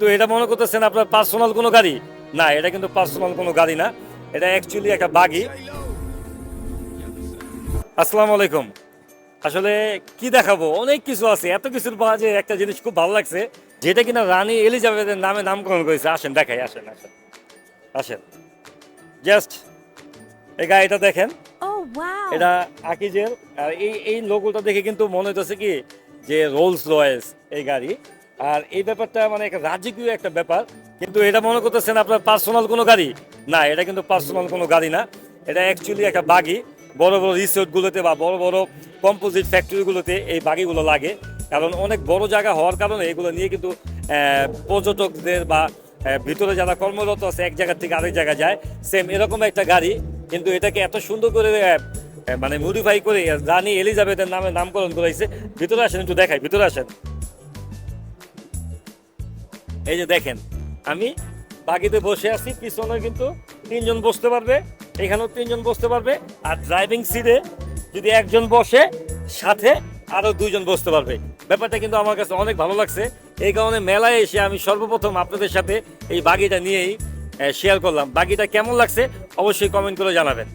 কিন্তু এটা মনে করতেছেন আপনার পার্সোনাল কোনো গাড়ি না, এটা কিন্তু পার্সোনাল কোনো গাড়ি না, এটা অ্যাকচুয়ালি একটা বাগি। আসসালামু আলাইকুম। আসলে কি দেখাবো, অনেক কিছু আছে, এত কিছুর মাঝে একটা জিনিস খুব ভালো লাগছে, যেটা কিনা রানী এলিজাবেথের নামে নামকরণ করেছে। আসেন দেখাই, আসেন আসেন আসেন, জাস্ট এই গাড়িটা দেখেন। Oh wow! এটা আকিজের। আর এই এই লোগোটা দেখে কিন্তু মনে হচ্ছে কি যে রোলস রয়েস এই গাড়ি। আর এই ব্যাপারটা মানে একটা রাজকীয় একটা ব্যাপার, কিন্তু এটা মনে করতেছেন আপনার পার্সোনাল কোনো গাড়ি না, এটা কিন্তু পার্সোনাল কোনো গাড়ি না, এটা অ্যাকচুয়ালি একটা বাগি। বড় বড় রিসোর্টগুলোতে বা বড় বড় কম্পোজিট ফ্যাক্টরিগুলোতে এই বাগিগুলো লাগে, কারণ অনেক বড় জায়গা হওয়ার কারণে এগুলো নিয়ে কিন্তু পর্যটকদের বা ভিতরে যারা কর্মরত আছে এক জায়গা থেকে আরেক জায়গায় যায়, সেম এরকম একটা গাড়ি। কিন্তু এটাকে এত সুন্দর করে মানে মডিফাই করে রানী এলিজাবেথের নামে নামকরণ করেছে। ভিতরে আসেন, একটু দেখাই, ভিতরে আসেন। এই যে দেখেন, আমি বাগিতে বসে আছি, পিছনে কিন্তু তিনজন বসতে পারবে, এখানেও তিনজন বসতে পারবে। আর ড্রাইভিং সিটে যদি একজন বসে, সাথে আরো দুইজন বসতে পারবে। ব্যাপারটা কিন্তু আমার কাছে অনেক ভালো লাগছে। এই কারণে মেলায় এসে আমি সর্বপ্রথম আপনাদের সাথে এই বাগিটা নিয়েই শেয়ার করলাম। বাগিটা কেমন লাগছে অবশ্যই কমেন্ট করে জানাবেন।